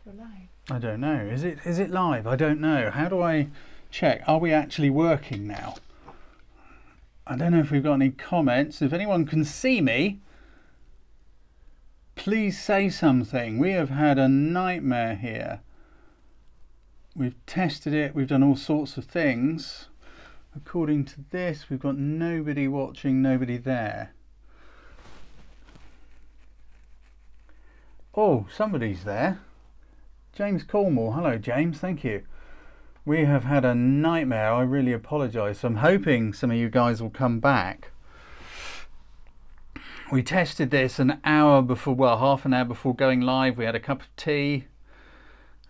You're live. I don't know. Is it live? I don't know. How do I check? Are we actually working now? I don't know if we've got any comments. If anyone can see me, please say something. We have had a nightmare here. We've tested it. We've done all sorts of things. According to this, we've got nobody watching, nobody there. Oh, somebody's there. James Cornwall. Hello, James. Thank you. We have had a nightmare. I really apologise. I'm hoping some of you guys will come back. We tested this an hour before, well, half an hour before going live. We had a cup of tea.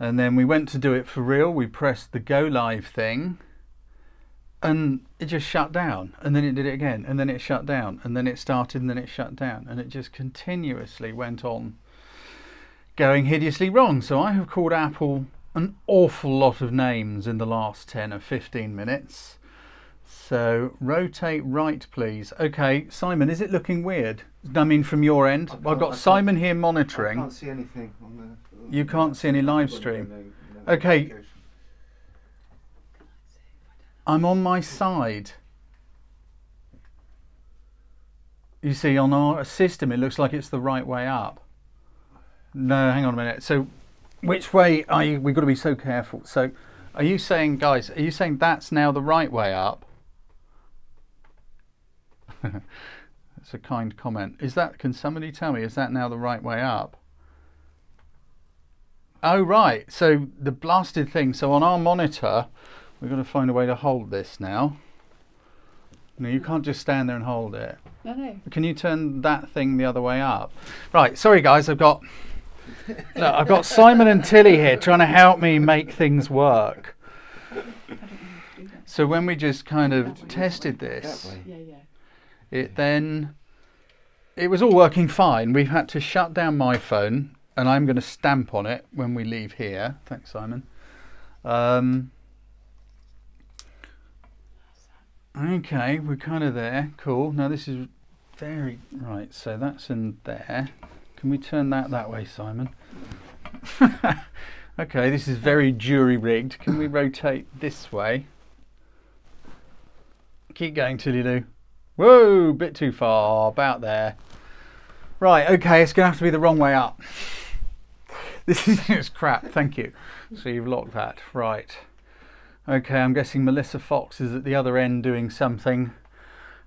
And then we went to do it for real. We pressed the go live thing. And it just shut down. And then it did it again. And then it shut down. And then it started and then it shut down. And it just continuously went on going hideously wrong. So I have called Apple an awful lot of names in the last 10 or 15 minutes. So rotate right, please. Okay, Simon, is it looking weird? I mean, from your end? I've got Simon here monitoring. I can't see anything on the... You can't see any live stream? Okay. I'm on my side. You see, on our system, it looks like it's the right way up. No, hang on a minute. So which way are you? We've got to be so careful. So are you saying, guys, are you saying that's now the right way up? That's a kind comment. Is that, can somebody tell me, is that now the right way up? Oh, right. So the blasted thing. So on our monitor, we're going to find a way to hold this now. No, you can't just stand there and hold it. No. Can you turn that thing the other way up? Right. Sorry, guys. I've got Simon and Tilly here trying to help me make things work. So when we just kind of tested this, it was all working fine. We've had to shut down my phone, and I'm going to stamp on it when we leave here. Thanks, Simon. Okay, we're kind of there. Cool. Now this is very right. So that's in there. Can we turn that way, Simon? Okay, this is very jury-rigged. Can we rotate this way? Keep going till you do. Whoa, bit too far. About there. Right, okay, it's going to have to be the wrong way up. This is just crap, thank you. So you've locked that. Right. Okay, I'm guessing Melissa Fox is at the other end doing something.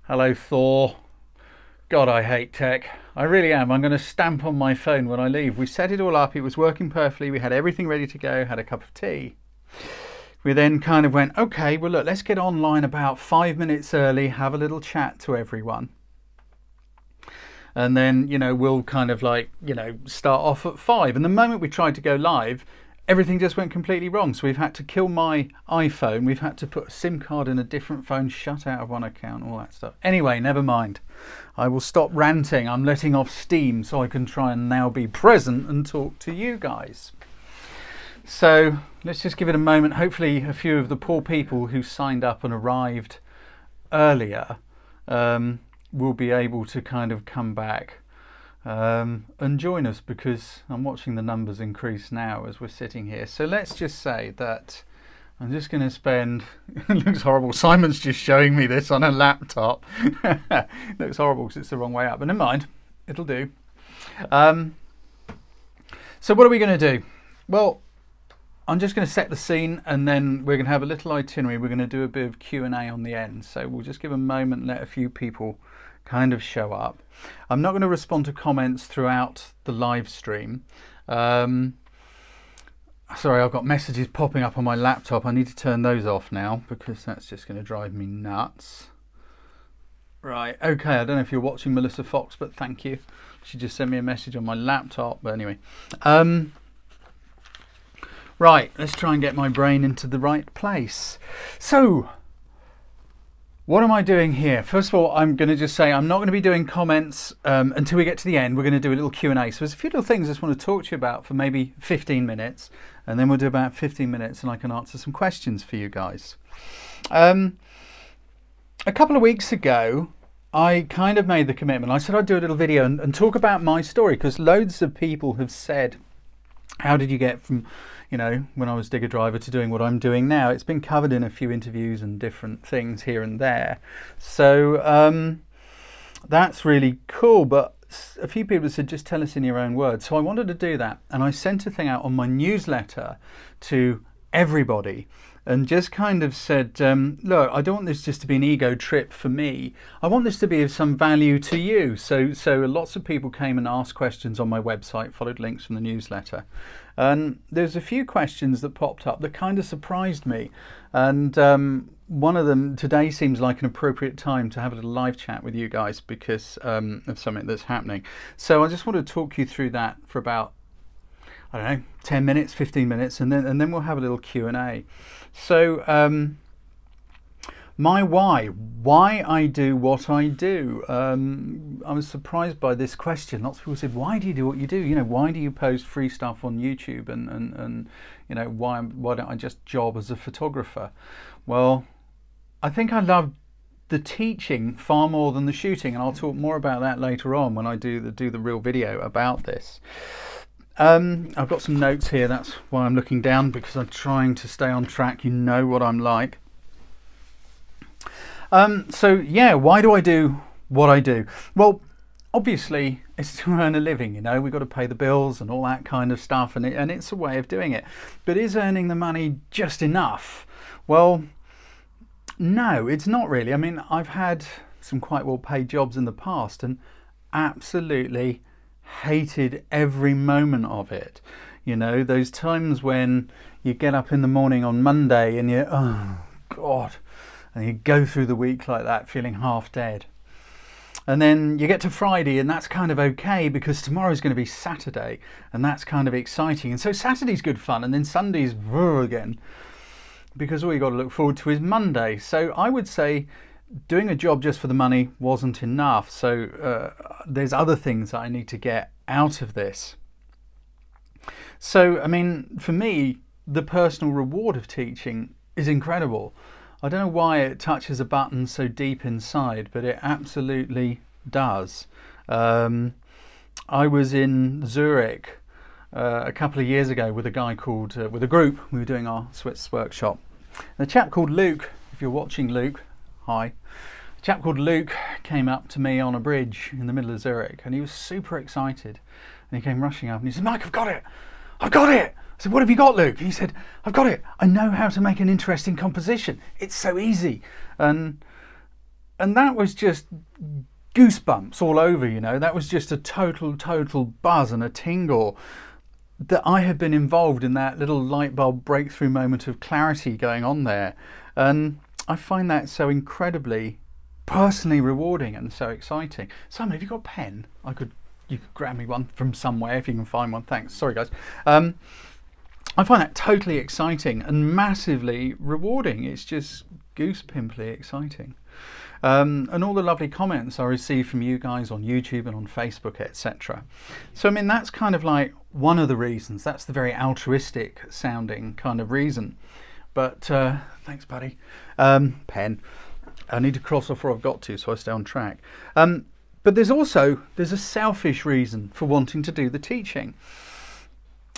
Hello, Thor. God, I hate tech. I really am. I'm going to stamp on my phone when I leave. We set it all up. It was working perfectly. We had everything ready to go. Had a cup of tea. We then kind of went, okay, well, look, let's get online about 5 minutes early, have a little chat to everyone. And then, you know, we'll kind of like, you know, start off at 5. And the moment we tried to go live, everything just went completely wrong. So we've had to kill my iPhone. We've had to put a SIM card in a different phone, shut out of one account, all that stuff. Anyway, never mind. I will stop ranting. I'm letting off steam so I can try and now be present and talk to you guys. So let's just give it a moment. Hopefully a few of the poor people who signed up and arrived earlier will be able to kind of come back and join us, because I'm watching the numbers increase now as we're sitting here. So let's just say that I'm just going to spend, it looks horrible, Simon's just showing me this on a laptop. It looks horrible because it's the wrong way up, but never mind, it'll do. So what are we going to do? Well, I'm just going to set the scene, and then we're going to have a little itinerary. We're going to do a bit of Q&A on the end. So we'll just give a moment, let a few people kind of show up. I'm not going to respond to comments throughout the live stream. Sorry, I've got messages popping up on my laptop. I need to turn those off now because that's just going to drive me nuts. Right, okay, I don't know if you're watching Melissa Fox, but thank you. She just sent me a message on my laptop, but anyway. Right, let's try and get my brain into the right place. So, what am I doing here? First of all, I'm going to just say I'm not going to be doing comments until we get to the end. We're going to do a little Q&A. So there's a few little things I just want to talk to you about for maybe 15 minutes. And then we'll do about 15 minutes and I can answer some questions for you guys. A couple of weeks ago, I kind of made the commitment. I said I'd do a little video and talk about my story, because loads of people have said how did you get from, you know, when I was digger driver to doing what I'm doing now? It's been covered in a few interviews and different things here and there. So that's really cool. But a few people said, just tell us in your own words. So I wanted to do that. And I sent a thing out on my newsletter to everybody and just kind of said, look, I don't want this just to be an ego trip for me. I want this to be of some value to you. So lots of people came and asked questions on my website, followed links from the newsletter. And there's a few questions that popped up that kind of surprised me. And one of them today seems like an appropriate time to have a little live chat with you guys because of something that's happening. So I just want to talk you through that for about, I don't know, 10 minutes, 15 minutes, and then we'll have a little Q&A. So my why I do what I do. I was surprised by this question. Lots of people said, why do you do what you do? You know, why do you post free stuff on YouTube? And you know, why don't I just job as a photographer? Well, I think I love the teaching far more than the shooting, and I'll talk more about that later on when I do the real video about this. I've got some notes here, that's why I'm looking down, because I'm trying to stay on track. You know what I'm like. So yeah, why do I do what I do? Well, obviously it's to earn a living, you know, we've got to pay the bills and all that kind of stuff, and it's a way of doing it. But is earning the money just enough? Well, no, it's not really. I mean, I've had some quite well paid jobs in the past and absolutely hated every moment of it. You know, those times when you get up in the morning on Monday and you, oh God, and you go through the week like that feeling half dead. And then you get to Friday and that's kind of okay because tomorrow's going to be Saturday and that's kind of exciting. And so Saturday's good fun, and then Sunday's again, because all you got to look forward to is Monday. So I would say doing a job just for the money wasn't enough. So there's other things that I need to get out of this. So, I mean, for me, the personal reward of teaching is incredible. I don't know why it touches a button so deep inside, but it absolutely does. I was in Zurich a couple of years ago with a guy called, with a group. We were doing our Swiss workshop. And a chap called Luke, if you're watching, Luke, hi. A chap called Luke came up to me on a bridge in the middle of Zurich, and he was super excited. And he came rushing up and he said, Mike, I've got it! I've got it! I said, what have you got, Luke? He said, I've got it. I know how to make an interesting composition. It's so easy. And that was just goosebumps all over, you know. That was just a total buzz and a tingle that I had been involved in that little light bulb breakthrough moment of clarity going on there. And I find that so incredibly personally rewarding and so exciting. Simon, have you got a pen? You could grab me one from somewhere if you can find one. Thanks. Sorry, guys. I find that totally exciting and massively rewarding. It's just goosepimply exciting. And all the lovely comments I receive from you guys on YouTube and on Facebook, etc. So, I mean, that's kind of like one of the reasons. That's the very altruistic sounding kind of reason. But thanks, buddy. Pen. I need to cross off where I've got to so I stay on track. But there's a selfish reason for wanting to do the teaching.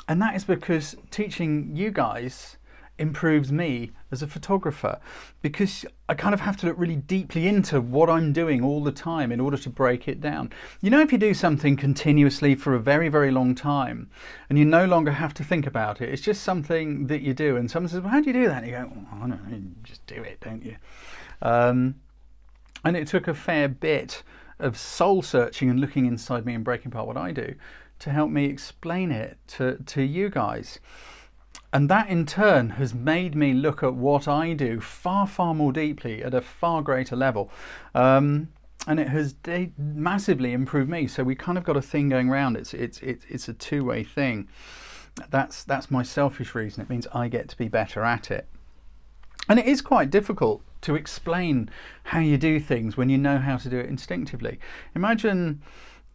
And that is because teaching you guys improves me as a photographer, because I kind of have to look really deeply into what I'm doing all the time in order to break it down. You know, if you do something continuously for a very, very long time and you no longer have to think about it, it's just something that you do, and someone says, well, how do you do that? And you go, oh, I don't know, you just do it, don't you? And it took a fair bit of soul searching and looking inside me and breaking apart what I do to help me explain it to you guys. And that in turn has made me look at what I do far, far more deeply at a far greater level. And it has massively improved me. So we kind of got a thing going around. It's a two-way thing. That's my selfish reason. It means I get to be better at it. And it is quite difficult to explain how you do things when you know how to do it instinctively. Imagine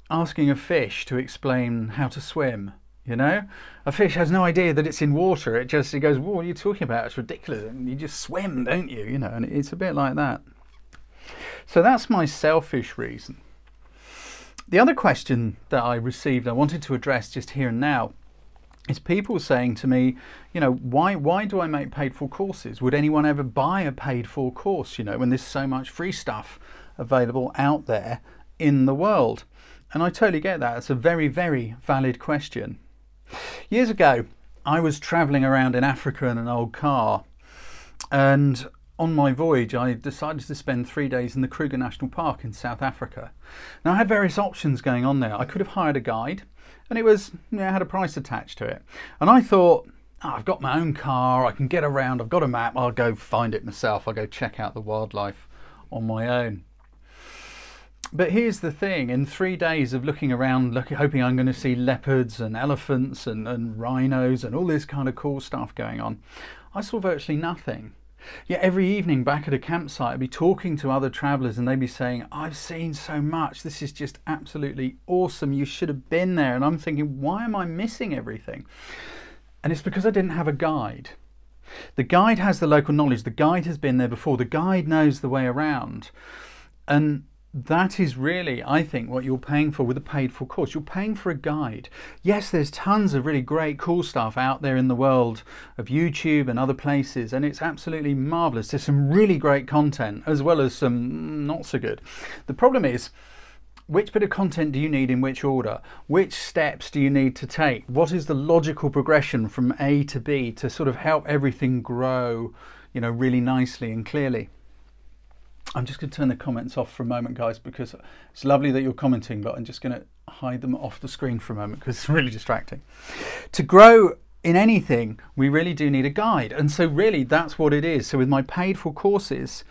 asking a fish to explain how to swim. You know, a fish has no idea that it's in water. It goes, well, what are you talking about? It's ridiculous. And you just swim, don't you? You know, and it's a bit like that. So that's my selfish reason. The other question that I received, I wanted to address just here and now, is people saying to me, you know, why do I make paid for courses? Would anyone ever buy a paid for course, you know, when there's so much free stuff available out there in the world? And I totally get that. It's a very, very valid question. Years ago, I was traveling around in Africa in an old car, and on my voyage I decided to spend 3 days in the Kruger National Park in South Africa. Now I had various options going on there. I could have hired a guide, and it was, you know, had a price attached to it. And I thought, oh, I've got my own car, I can get around, I've got a map, I'll go find it myself, I'll go check out the wildlife on my own. But here's the thing, in 3 days of looking around, hoping I'm going to see leopards and elephants and rhinos and all this kind of cool stuff going on, I saw virtually nothing. Yet every evening back at a campsite, I'd be talking to other travellers and they'd be saying, I've seen so much, this is just absolutely awesome, you should have been there. And I'm thinking, why am I missing everything? And it's because I didn't have a guide. The guide has the local knowledge, the guide has been there before, the guide knows the way around. And that is really, I think, what you're paying for with a paid for course. You're paying for a guide. Yes, there's tons of really great, cool stuff out there in the world of YouTube and other places, and it's absolutely marvellous. There's some really great content, as well as some not so good. The problem is, which bit of content do you need in which order? Which steps do you need to take? What is the logical progression from A to B to sort of help everything grow, you know, really nicely and clearly? I'm just going to turn the comments off for a moment, guys, because it's lovely that you're commenting, but I'm just going to hide them off the screen for a moment because it's really distracting. To grow in anything, we really do need a guide. And so really that's what it is. So with my paid for courses,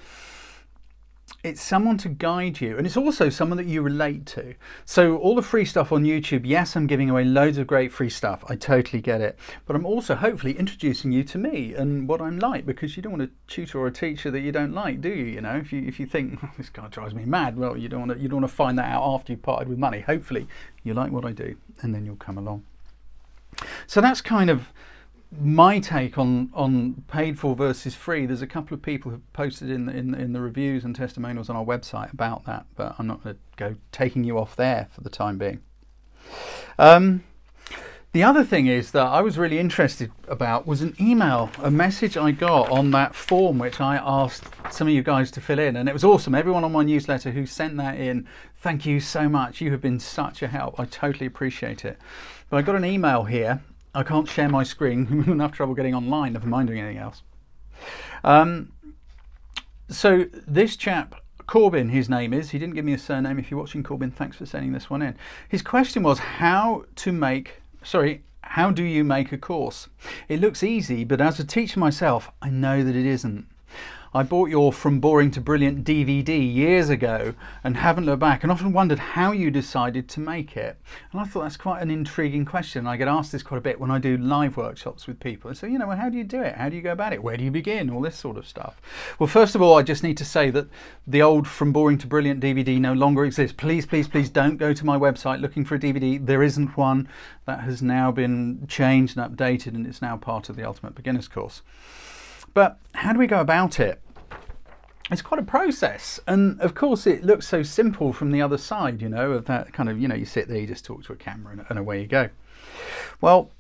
it's someone to guide you, and it's also someone that you relate to. So all the free stuff on YouTube, yes, I'm giving away loads of great free stuff, I totally get it, but I'm also hopefully introducing you to me and what I'm like, because you don't want a tutor or a teacher that you don't like, do you? You know, if you think, oh, this guy drives me mad, well, you don't want to find that out after you've parted with money. Hopefully you like what I do, and then you'll come along. So that's kind of my take on paid for versus free. There's a couple of people who've posted in the reviews and testimonials on our website about that, but I'm not going to go taking you off there for the time being. The other thing is that I was really interested about was an email, a message I got on that form which I asked some of you guys to fill in, and it was awesome. Everyone on my newsletter who sent that in, thank you so much. You have been such a help. I totally appreciate it. But I got an email here. I can't share my screen. I'm enough trouble getting online, never mind doing anything else. So this chap, Corbin, his name is, he didn't give me a surname. If you're watching, Corbin, thanks for sending this one in. His question was how do you make a course? It looks easy, but as a teacher myself, I know that it isn't. I bought your From Boring to Brilliant DVD years ago and haven't looked back, and often wondered how you decided to make it. And I thought that's quite an intriguing question. I get asked this quite a bit when I do live workshops with people. And so, you know, well, how do you do it? How do you go about it? Where do you begin? All this sort of stuff. Well, first of all, I just need to say that the old From Boring to Brilliant DVD no longer exists. Please, please, please don't go to my website looking for a DVD. There isn't one. That has now been changed and updated, and it's now part of the Ultimate Beginner's course. But how do we go about it? It's quite a process, and of course it looks so simple from the other side, you know, of that kind of, you know, you sit there, you just talk to a camera and away you go. Well,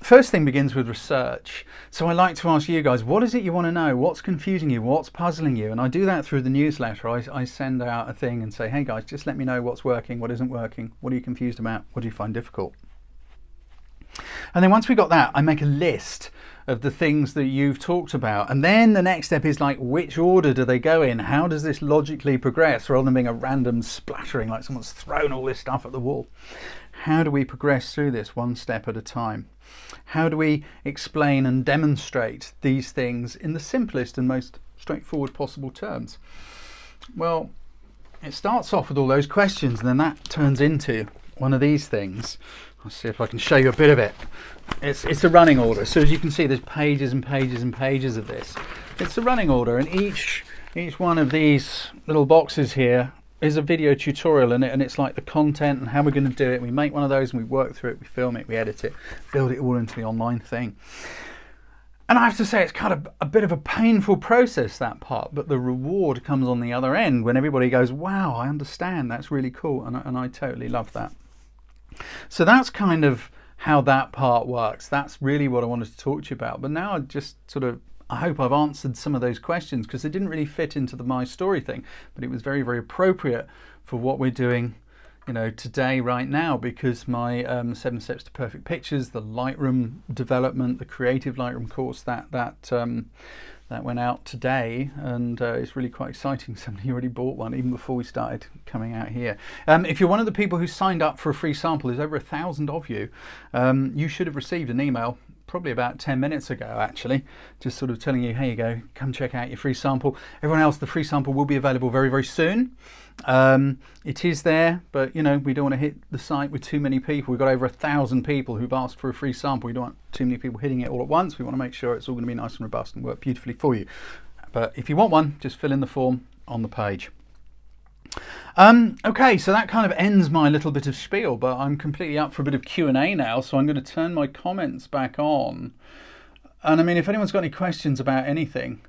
first thing begins with research. So I like to ask you guys, what is it you want to know? What's confusing you? What's puzzling you? And I do that through the newsletter. I send out a thing and say, hey guys, just let me know what's working, what isn't working, what are you confused about, what do you find difficult? And then once we got that, I make a list of the things that you've talked about. And then the next step is like, which order do they go in? How does this logically progress rather than being a random splattering like someone's thrown all this stuff at the wall? How do we progress through this one step at a time? How do we explain and demonstrate these things in the simplest and most straightforward possible terms? Well, it starts off with all those questions, and then that turns into one of these things. I'll see if I can show you a bit of it. It's a running order. So as you can see, there's pages and pages and pages of this. It's a running order, and each one of these little boxes here is a video tutorial in it, and it's like the content and how we're going to do it. We make one of those and we work through it, we film it, we edit it, build it all into the online thing. And I have to say, it's kind of a bit of a painful process, that part, but the reward comes on the other end when everybody goes, wow, I understand, that's really cool, and I totally love that. So that's kind of how that part works. That's really what I wanted to talk to you about. But now I just sort of, I hope I've answered some of those questions, because they didn't really fit into the My Story thing, but it was very, very appropriate for what we're doing, you know, today, right now, because my 7 Steps to Perfect Pictures, the Lightroom development, the creative Lightroom course, that went out today, and it's really quite exciting. Somebody already bought one even before we started coming out here. If you're one of the people who signed up for a free sample, there's over 1,000 of you, you should have received an email probably about 10 minutes ago, actually, just sort of telling you, here you go, come check out your free sample. Everyone else, the free sample will be available very, very soon. It is there, but you know, we don't want to hit the site with too many people. We've got over 1,000 people who've asked for a free sample. We don't want too many people hitting it all at once. We want to make sure it's all going to be nice and robust and work beautifully for you. But if you want one, just fill in the form on the page. Okay, so that kind of ends my little bit of spiel, but I'm completely up for a bit of Q&A now, so I'm going to turn my comments back on. And I mean, if anyone's got any questions about anything,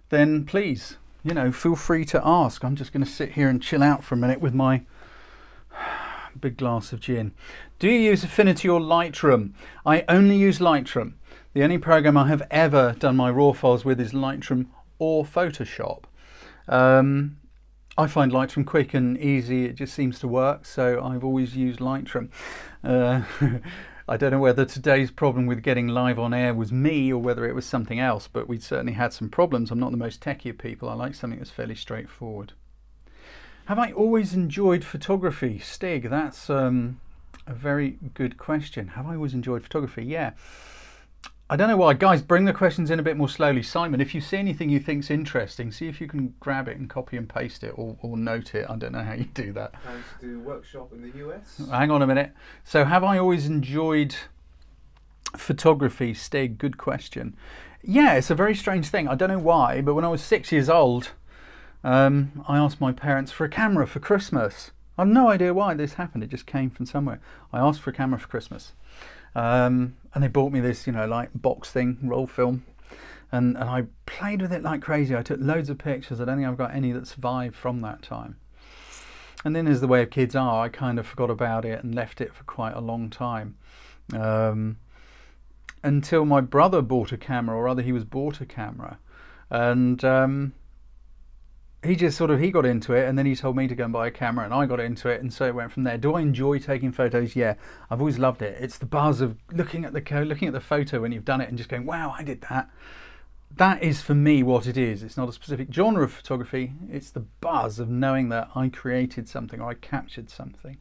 then please, you know, feel free to ask. I'm just going to sit here and chill out for a minute with my big glass of gin. Do you use Affinity or Lightroom? I only use Lightroom. The only program I have ever done my raw files with is Lightroom or Photoshop. I find Lightroom quick and easy. It just seems to work, so I've always used Lightroom. I don't know whether today's problem with getting live on air was me or whether it was something else, but we certainly had some problems. I'm not the most techie of people. I like something that's fairly straightforward. Have I always enjoyed photography? Stig, that's a very good question. Have I always enjoyed photography? Yeah. I don't know why. Guys, bring the questions in a bit more slowly. Simon, if you see anything you think's interesting, see if you can grab it and copy and paste it, or note it. I don't know how you do that. Plans to do a workshop in the US? Hang on a minute. So have I always enjoyed photography? Stig, good question. Yeah, it's a very strange thing. I don't know why, but when I was 6 years old, I asked my parents for a camera for Christmas. I have no idea why this happened. It just came from somewhere. I asked for a camera for Christmas. And they bought me this, you know, like box thing, roll film, and I played with it like crazy. I took loads of pictures. I don't think I've got any that survived from that time. And then, as the way of kids are, I kind of forgot about it and left it for quite a long time, until my brother bought a camera, or rather he was bought a camera, and he just sort of, he got into it, and then he told me to go and buy a camera, and I got into it, and so it went from there. Do I enjoy taking photos? Yeah, I've always loved it. It's the buzz of looking at the photo when you've done it and just going, wow, I did that. That is for me what it is. It's not a specific genre of photography. It's the buzz of knowing that I created something or I captured something.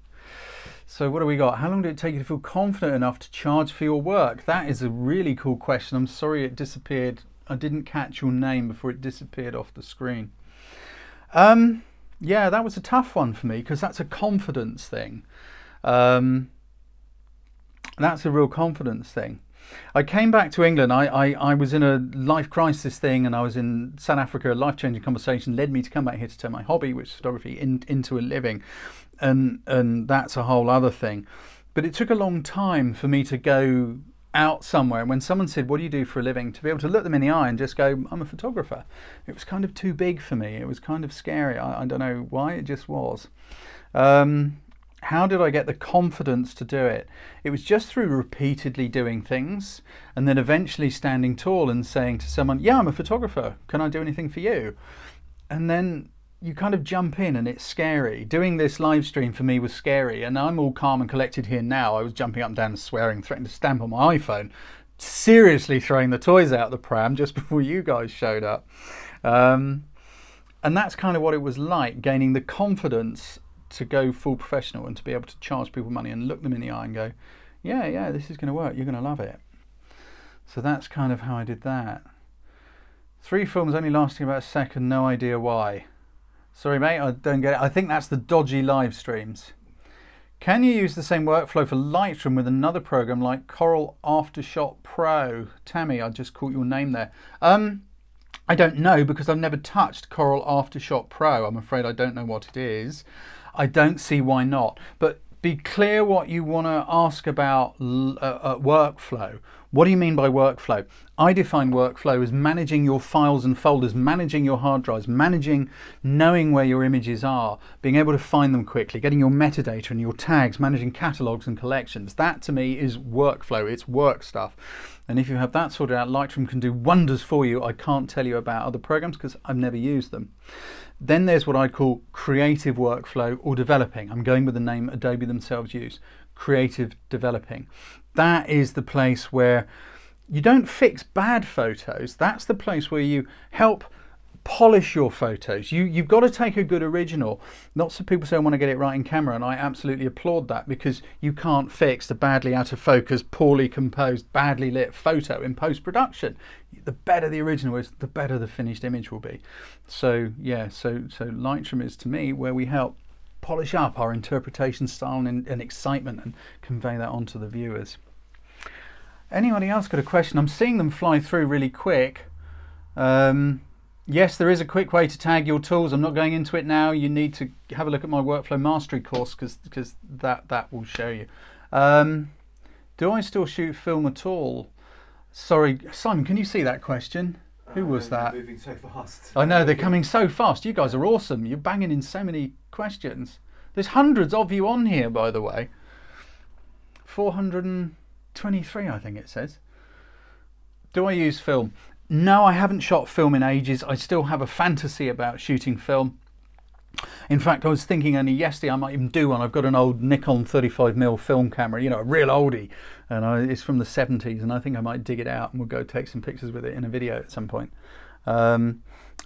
So what do we got? How long did it take you to feel confident enough to charge for your work? That is a really cool question. I'm sorry it disappeared. I didn't catch your name before it disappeared off the screen. Yeah, that was a tough one for me, because that's a confidence thing. That's a real confidence thing. I came back to England. I was in a life crisis thing, and I was in South Africa. A life-changing conversation led me to come back here to turn my hobby, which is photography, into a living, and that's a whole other thing. But it took a long time for me to go out somewhere, and when someone said, what do you do for a living, to be able to look them in the eye and just go, I'm a photographer. It was kind of too big for me. It was kind of scary. I don't know why, it just was. How did I get the confidence to do it? It was just through repeatedly doing things, and then eventually standing tall and saying to someone, yeah, I'm a photographer, can I do anything for you? And then you kind of jump in, and it's scary. Doing this live stream for me was scary, and I'm all calm and collected here now. I was jumping up and down and swearing, threatening to stamp on my iPhone, seriously throwing the toys out the pram just before you guys showed up. And that's kind of what it was like, gaining the confidence to go full professional and to be able to charge people money and look them in the eye and go, yeah, this is going to work, you're going to love it. So that's kind of how I did that. 3 films only lasting about a second, no idea why. Sorry mate, I don't get it. I think that's the dodgy live streams. Can you use the same workflow for Lightroom with another program like Corel Aftershot Pro? Tammy, I just caught your name there. I don't know, because I've never touched Corel Aftershot Pro. I'm afraid I don't know what it is. I don't see why not. But be clear what you want to ask about workflow. What do you mean by workflow? I define workflow as managing your files and folders, managing your hard drives, knowing where your images are, being able to find them quickly, getting your metadata and your tags, managing catalogs and collections. That to me is workflow, it's work stuff. And if you have that sorted out, Lightroom can do wonders for you. I can't tell you about other programs because I've never used them. Then there's what I call creative workflow or developing. I'm going with the name Adobe themselves use. Creative developing. That is the place where you don't fix bad photos. That's the place where you help polish your photos. You've got to take a good original. Lots of people say I want to get it right in camera, and I absolutely applaud that, because you can't fix a badly out of focus, poorly composed, badly lit photo in post-production. The better the original is, the better the finished image will be. So yeah, so Lightroom is to me where we help polish up our interpretation style and excitement and convey that onto the viewers. Anybody else got a question? I'm seeing them fly through really quick. Yes, there is a quick way to tag your tools. I'm not going into it now. You need to have a look at my workflow mastery course because that will show you. Do I still shoot film at all? Sorry, Simon, can you see that question? Who was that? Moving so fast. I know, they're coming so fast. You guys are awesome. You're banging in so many questions. There's hundreds of you on here, by the way. 423, I think it says. Do I use film? No, I haven't shot film in ages. I still have a fantasy about shooting film. In fact, I was thinking only yesterday I might even do one. I've got an old Nikon 35mm film camera, you know, a real oldie, and it's from the 70s, and I think I might dig it out and we'll go take some pictures with it in a video at some point. I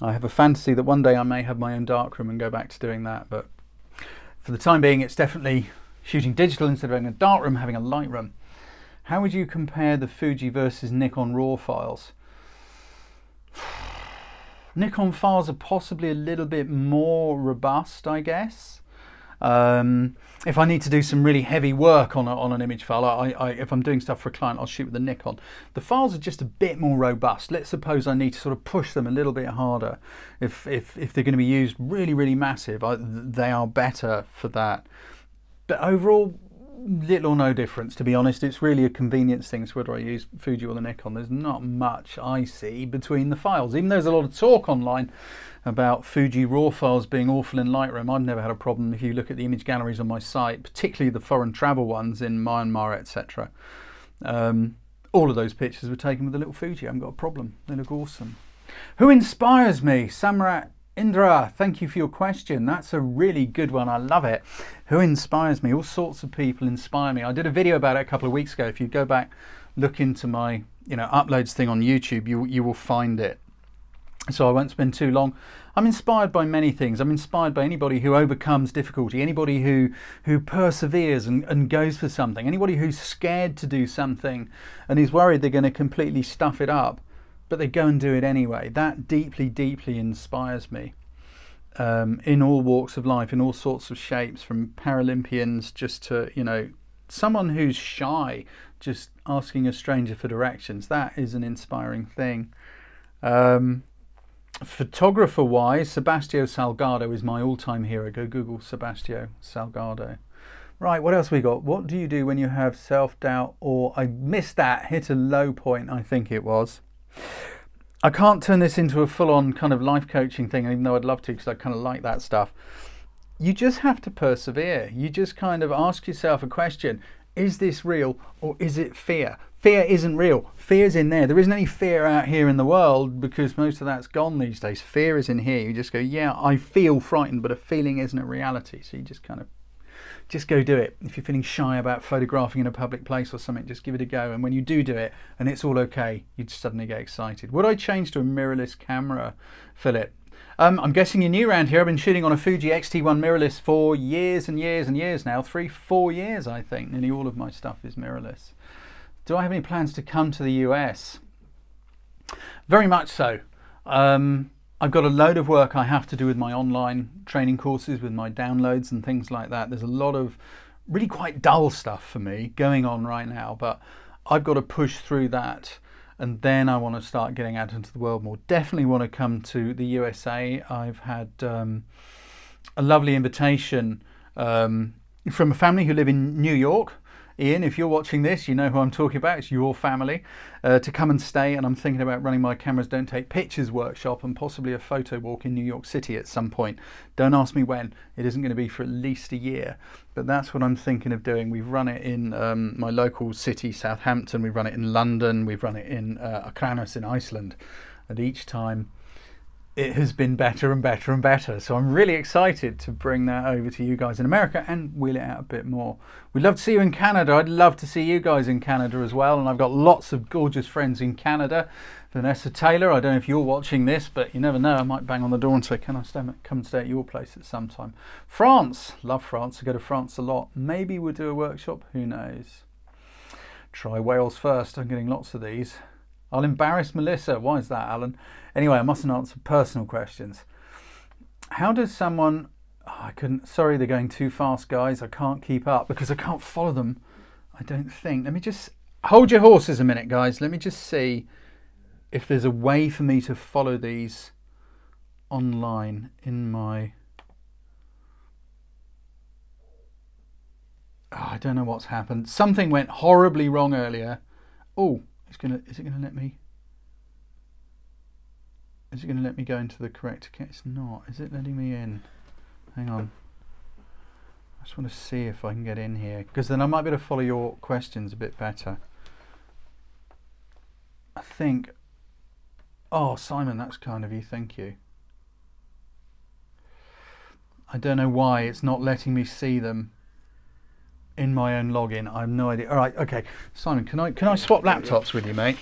have a fantasy that one day I may have my own darkroom and go back to doing that, but for the time being it's definitely shooting digital instead of having a darkroom, having a Lightroom. How would you compare the Fuji versus Nikon RAW files? Nikon files are possibly a little bit more robust, I guess. If I need to do some really heavy work on an image file, if I'm doing stuff for a client, I'll shoot with the Nikon. The files are just a bit more robust. Let's suppose I need to sort of push them a little bit harder. If they're going to be used really massive, they are better for that. But overall, little or no difference, to be honest. It's really a convenience thing. So whether I use Fuji or the Nikon, there's not much I see between the files. Even though there's a lot of talk online about Fuji RAW files being awful in Lightroom, I've never had a problem. If you look at the image galleries on my site, particularly the foreign travel ones in Myanmar, etc., all of those pictures were taken with a little Fuji. I haven't got a problem. They look awesome. Who inspires me? Samrat Indra, thank you for your question. That's a really good one. I love it. Who inspires me? All sorts of people inspire me. I did a video about it a couple of weeks ago. If you go back, look into my uploads thing on YouTube, you will find it. So I won't spend too long. I'm inspired by many things. I'm inspired by anybody who overcomes difficulty, anybody who perseveres and goes for something, anybody who's scared to do something and is worried they're going to completely stuff it up, but they go and do it anyway. That deeply inspires me. In all walks of life, in all sorts of shapes, from Paralympians just to, someone who's shy, just asking a stranger for directions. That is an inspiring thing. Photographer wise, Sebastião Salgado is my all-time hero. Go Google Sebastião Salgado. Right, what else we got? What do you do when you have self-doubt, or I missed that, hit a low point, I think it was. I can't turn this into a full-on kind of life coaching thing, even though I'd love to, because I kind of like that stuff. You just have to persevere. You just kind of ask yourself a question. Is this real, or is it fear? Fear isn't real. Fear's in there. There isn't any fear out here in the world, because most of that's gone these days. Fear is in here. You just go, yeah, I feel frightened, but a feeling isn't a reality. So you just kind of just go do it. If you're feeling shy about photographing in a public place or something, just give it a go. And when you do it and it's all okay, you'd suddenly get excited. Would I change to a mirrorless camera, Philip? I'm guessing you're new around here. I've been shooting on a Fuji X-T1 mirrorless for years and years and years now. 3-4 years, I think. Nearly all of my stuff is mirrorless. Do I have any plans to come to the US? Very much so. I've got a load of work I have to do with my online training courses, with my downloads and things like that. There's a lot of really quite dull stuff for me going on right now, but I've got to push through that, and then I want to start getting out into the world more. Definitely want to come to the USA. I've had a lovely invitation from a family who live in New York. Ian, if you're watching this, you know who I'm talking about. It's your family. To come and stay, and I'm thinking about running my Cameras Don't Take Pictures workshop and possibly a photo walk in New York City at some point. Don't ask me when. It isn't going to be for at least a year, but that's what I'm thinking of doing. We've run it in my local city, Southampton. We've run it in London. We've run it in Akranes in Iceland, and each time it has been better and better and better. So I'm really excited to bring that over to you guys in America and wheel it out a bit more. We'd love to see you in Canada. I'd love to see you guys in Canada as well. And I've got lots of gorgeous friends in Canada. Vanessa Taylor, I don't know if you're watching this, but you never know. I might bang on the door and say, can I come and stay at your place at some time? France, love France. I go to France a lot. Maybe we'll do a workshop, who knows? Try Wales first. I'm getting lots of these. I'll embarrass Melissa. Why is that, Alan? Anyway, I mustn't answer personal questions. How does someone... Oh, I couldn't... Sorry, they're going too fast, guys. I can't keep up because I can't follow them, I don't think. Let me just... Hold your horses a minute, guys. Let me just see if there's a way for me to follow these online in my... Oh, I don't know what's happened. Something went horribly wrong earlier. Oh, is it gonna let me? Is it going to let me go into the correct account? It's not. Is it letting me in? Hang on. I just want to see if I can get in here, because then I might be able to follow your questions a bit better. I think... Oh, Simon, that's kind of you. Thank you. I don't know why it's not letting me see them in my own login. I have no idea. All right, okay. Simon, can I swap laptops with you, mate?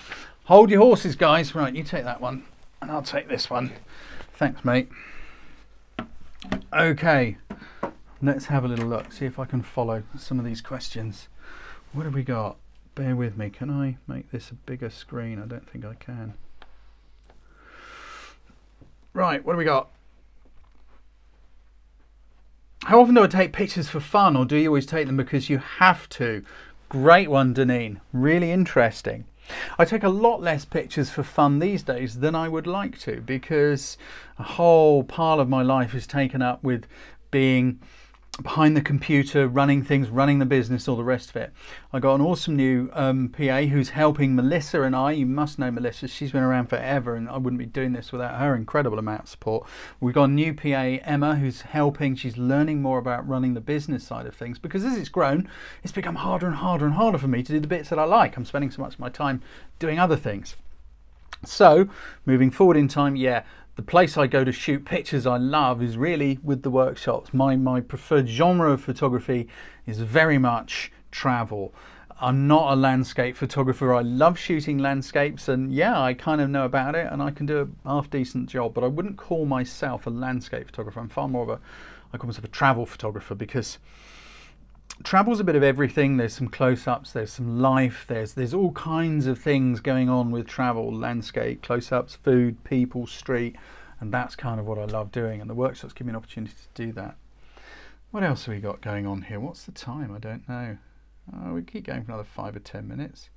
Hold your horses, guys. Right, you take that one. And I'll take this one. Thanks, mate. Okay, let's have a little look, see if I can follow some of these questions. What have we got? Bear with me. Can I make this a bigger screen? I don't think I can. Right, what do we got? How often do I take pictures for fun, or do you always take them because you have to? Great one, Deneen. Really interesting. I take a lot less pictures for fun these days than I would like to, because a whole pile of my life is taken up with being behind the computer, running things, running the business, all the rest of it. I got an awesome new PA who's helping Melissa and I. You must know Melissa. She's been around forever, and I wouldn't be doing this without her incredible amount of support. We've got a new PA, Emma, who's helping. She's learning more about running the business side of things, because as it's grown, it's become harder and harder and harder for me to do the bits that I like. I'm spending so much of my time doing other things. So, moving forward in time, yeah, the place I go to shoot pictures I love is really with the workshops. My preferred genre of photography is very much travel. I'm not a landscape photographer. I love shooting landscapes, and yeah, I kind of know about it and I can do a half decent job, but I wouldn't call myself a landscape photographer. I'm far more of I call myself a travel photographer, because travel's a bit of everything. There's some close-ups, there's some life, there's all kinds of things going on with travel, landscape, close-ups, food, people, street, and that's kind of what I love doing, and the workshops give me an opportunity to do that. What else have we got going on here? What's the time? I don't know. Oh, we keep going for another 5 or 10 minutes.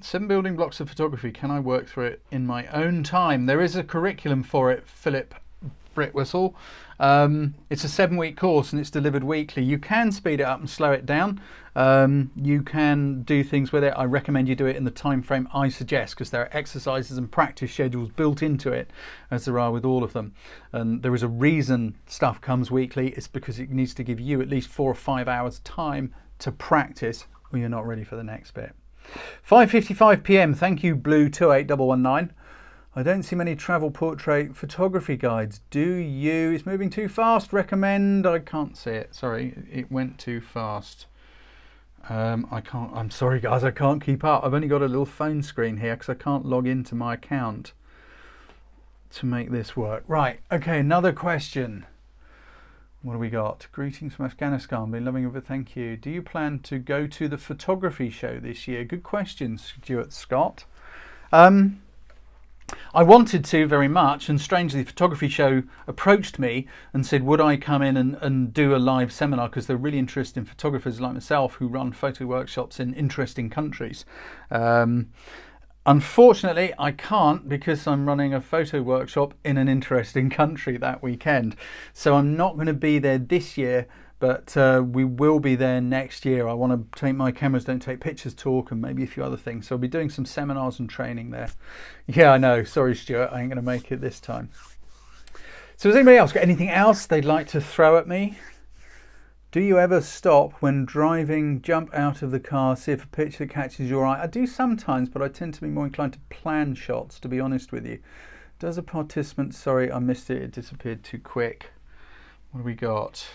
7 building blocks of photography. Can I work through it in my own time? There is a curriculum for it, Philip Britwhistle. It's a 7-week course and it's delivered weekly. You can speed it up and slow it down. You can do things with it. I recommend you do it in the time frame I suggest, because there are exercises and practice schedules built into it, as there are with all of them. And there is a reason stuff comes weekly. It's because it needs to give you at least 4 or 5 hours time to practice, or you're not ready for the next bit. 5:55 p.m. Thank you, Blue28119. I don't see many travel portrait photography guides. Do you? It's moving too fast. Recommend. I can't see it. Sorry, it went too fast. I can't. I'm sorry, guys. I can't keep up. I've only got a little phone screen here because I can't log into my account to make this work. Right. Okay. Another question. What do we got? Greetings from Afghanistan. Been loving it. Thank you. Do you plan to go to the photography show this year? Good question, Stuart Scott. I wanted to very much, and strangely the photography show approached me and said would I come in and do a live seminar, because they're really interested in photographers like myself who run photo workshops in interesting countries. Unfortunately I can't, because I'm running a photo workshop in an interesting country that weekend, so I'm not going to be there this year, But we will be there next year. I want to take my cameras, don't take pictures talk, and maybe a few other things. So I'll be doing some seminars and training there. Yeah, I know. Sorry, Stuart. I ain't going to make it this time. So has anybody else got anything else they'd like to throw at me? Do you ever stop when driving, jump out of the car, see if a picture catches your eye? I do sometimes, but I tend to be more inclined to plan shots, to be honest with you. Does a participant, sorry, I missed it. It disappeared too quick. What have we got?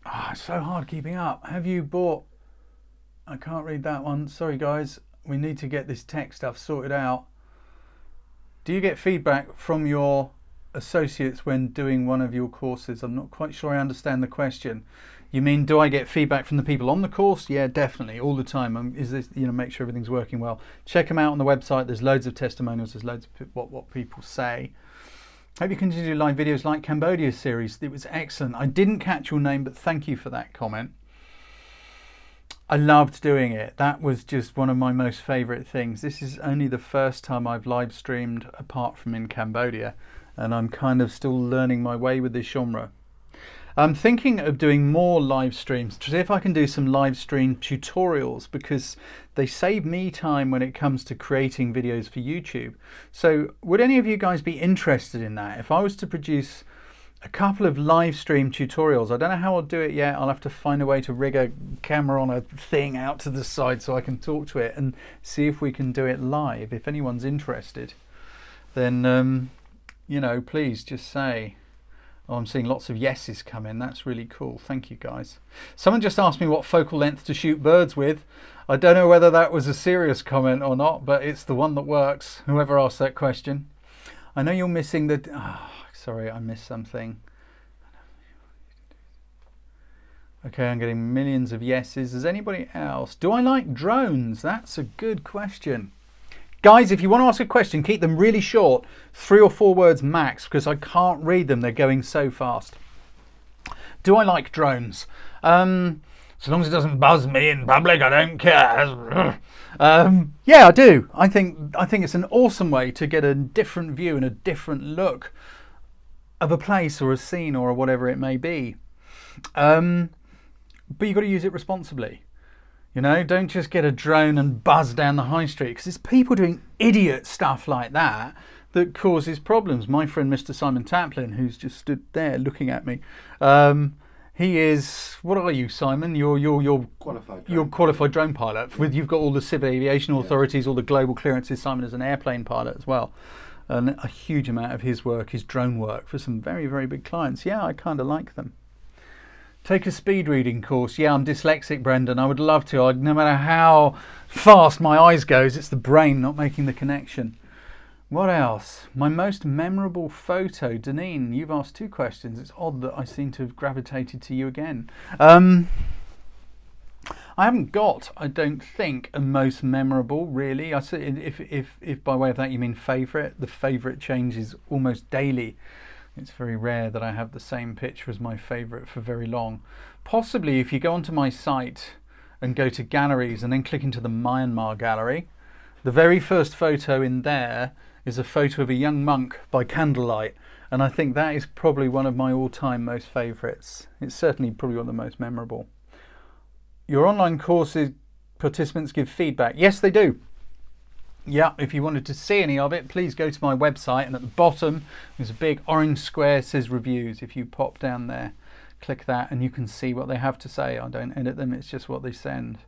Ah, it's so hard keeping up. Have you bought... I can't read that one. Sorry, guys. We need to get this tech stuff sorted out. Do you get feedback from your associates when doing one of your courses? I'm not quite sure I understand the question. You mean, do I get feedback from the people on the course? Yeah, definitely, all the time. Is this, you know, make sure everything's working well. Check them out on the website. There's loads of testimonials. There's loads of what people say. Hope you continue to do live videos like Cambodia series. It was excellent. I didn't catch your name, but thank you for that comment. I loved doing it. That was just one of my most favourite things. This is only the first time I've live streamed apart from in Cambodia, and I'm kind of still learning my way with this genre. I'm thinking of doing more live streams to see if I can do some live stream tutorials, because they save me time when it comes to creating videos for YouTube. So would any of you guys be interested in that? If I was to produce a couple of live stream tutorials, I don't know how I'll do it yet. I'll have to find a way to rig a camera on a thing out to the side so I can talk to it and see if we can do it live. If anyone's interested, then you know, please just say. Oh, I'm seeing lots of yeses come in. That's really cool. Thank you, guys. Someone just asked me what focal length to shoot birds with. I don't know whether that was a serious comment or not, but it's the one that works. Whoever asked that question. I know you're missing the... Oh, sorry, I missed something. Okay, I'm getting millions of yeses. Is anybody else? Do I like drones? That's a good question. Guys, if you want to ask a question, keep them really short, 3 or 4 words max, because I can't read them. They're going so fast. Do I like drones? So long as it doesn't buzz me in public, I don't care. Yeah, I do. I think it's an awesome way to get a different view and a different look of a place or a scene or whatever it may be. But you've got to use it responsibly. You know, don't just get a drone and buzz down the high street, because it's people doing idiot stuff like that that causes problems. My friend Mr. Simon Taplin, who's just stood there looking at me, he is, what are you, Simon? You're qualified drone pilot. You've got all the civil aviation authorities, all the global clearances. Simon is an airplane pilot as well. And a huge amount of his work is drone work for some very, very big clients. Yeah, I kind of like them. Take a speed reading course. Yeah, I'm dyslexic, Brendan. I would love to. No matter how fast my eyes goes, it's the brain not making the connection. What else? My most memorable photo. Deneen, you've asked 2 questions. It's odd that I seem to have gravitated to you again. I haven't got, I don't think, a most memorable, really. I say if by way of that you mean favourite, the favourite changes almost daily. It's very rare that I have the same picture as my favourite for very long. Possibly if you go onto my site and go to galleries and then click into the Myanmar gallery, the very first photo in there is a photo of a young monk by candlelight, and I think that is probably one of my all-time most favourites. It's certainly probably one of the most memorable. Your online courses participants give feedback. Yes, they do. Yeah, if you wanted to see any of it, please go to my website, and at the bottom there's a big orange square that says reviews. If you pop down there, click that, and you can see what they have to say. I don't edit them, it's just what they send.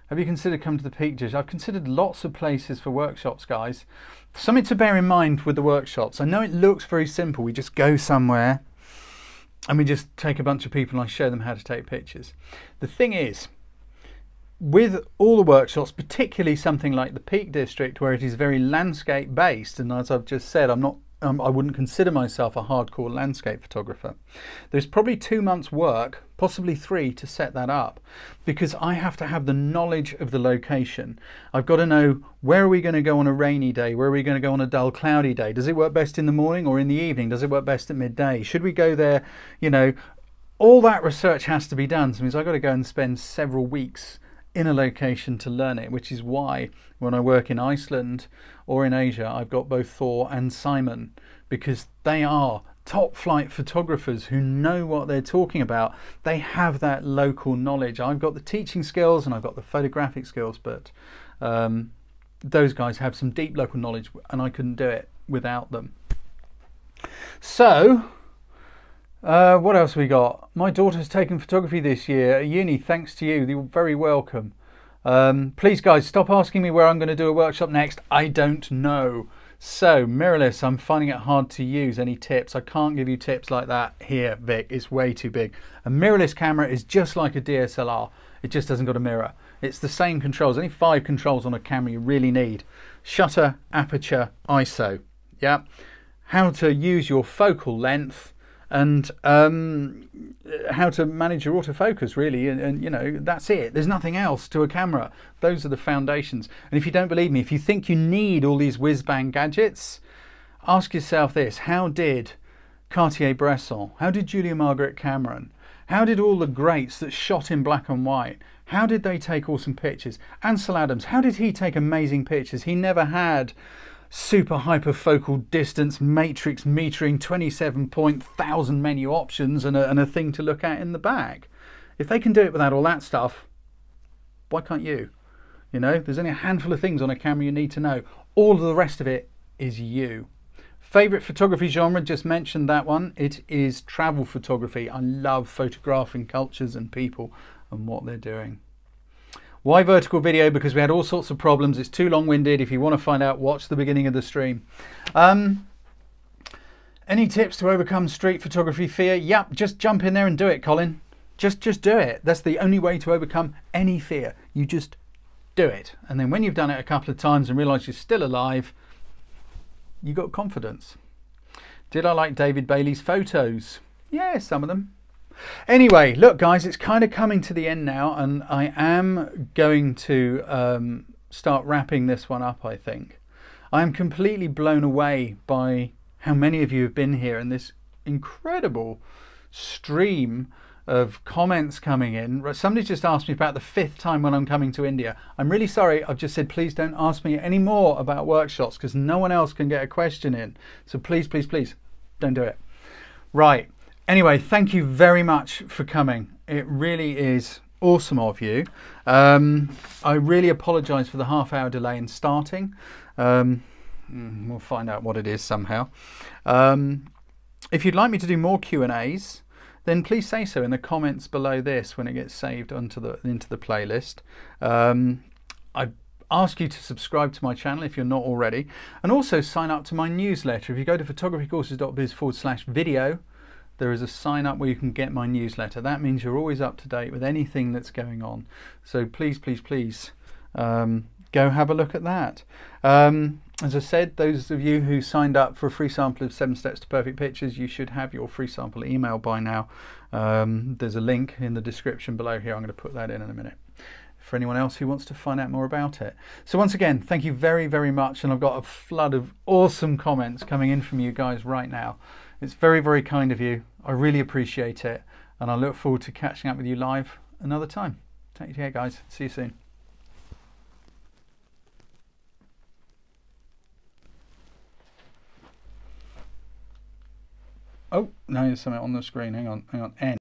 Have you considered coming to the Peak Dish? I've considered lots of places for workshops, guys. Something to bear in mind with the workshops. I know it looks very simple. We just go somewhere and we just take a bunch of people and I show them how to take pictures. The thing is, with all the workshops, particularly something like the Peak District, where it is very landscape based, and as I've just said, I wouldn't consider myself a hardcore landscape photographer. There's probably 2 months work, possibly 3, to set that up, because I have to have the knowledge of the location. I've got to know, where are we going to go on a rainy day? Where are we going to go on a dull, cloudy day? Does it work best in the morning or in the evening? Does it work best at midday? Should we go there? You know, all that research has to be done. So it means I've got to go and spend several weeks in a location to learn it, which is why when I work in Iceland or in Asia, I've got both Thor and Simon, because they are top flight photographers who know what they're talking about. They have that local knowledge. I've got the teaching skills and I've got the photographic skills, but those guys have some deep local knowledge, and I couldn't do it without them. So what else we got? My daughter's taken photography this year at uni, thanks to you. You're very welcome. Please guys, stop asking me where I'm going to do a workshop next. I don't know. So mirrorless, I'm finding it hard to use. Any tips? I can't give you tips like that here, Vic. It's way too big. A mirrorless camera is just like a DSLR. It just hasn't got a mirror. It's the same controls. Only 5 controls on a camera you really need. Shutter, aperture, ISO. Yeah. How to use your focal length, and how to manage your autofocus, really, and you know, that's it. There's nothing else to a camera. Those are the foundations. And if you don't believe me, if you think you need all these whiz-bang gadgets, ask yourself this: how did Cartier-Bresson, how did Julia Margaret Cameron, how did all the greats that shot in black and white, how did they take awesome pictures? Ansel Adams, how did he take amazing pictures? He never had super hyperfocal distance, matrix metering, 27,000 menu options and a thing to look at in the back. If they can do it without all that stuff, why can't you? You know, there's only a handful of things on a camera you need to know. All of the rest of it is you. Favorite photography genre, just mentioned that one. It is travel photography. I love photographing cultures and people and what they're doing. Why vertical video? Because we had all sorts of problems. It's too long-winded. If you want to find out, watch the beginning of the stream. Any tips to overcome street photography fear? Yep, just jump in there and do it, Colin. Just do it. That's the only way to overcome any fear. You just do it. And then when you've done it a couple of times and realise you're still alive, you got confidence. Did I like David Bailey's photos? Yeah, some of them. Anyway, look guys, it's kind of coming to the end now, and I am going to start wrapping this one up, I think. I am completely blown away by how many of you have been here and this incredible stream of comments coming in. Somebody just asked me about the 5th time when I'm coming to India. I'm really sorry, I've just said please don't ask me any more about workshops because no one else can get a question in. So please, please, please don't do it. Right. Anyway, thank you very much for coming. It really is awesome of you. I really apologise for the half-hour delay in starting. We'll find out what it is somehow. If you'd like me to do more Q&As, then please say so in the comments below this when it gets saved into the playlist. I ask you to subscribe to my channel if you're not already, and also sign up to my newsletter. If you go to photographycourses.biz/video, there is a sign up where you can get my newsletter. That means you're always up to date with anything that's going on. So please, please, please go have a look at that. As I said, those of you who signed up for a free sample of 7 Steps to Perfect Pictures, you should have your free sample email by now. There's a link in the description below here. I'm going to put that in a minute for anyone else who wants to find out more about it. So once again, thank you very, very much. And I've got a flood of awesome comments coming in from you guys right now. It's very, very kind of you. I really appreciate it. And I look forward to catching up with you live another time. Take care, guys. See you soon. Oh, now there's something on the screen. Hang on, N.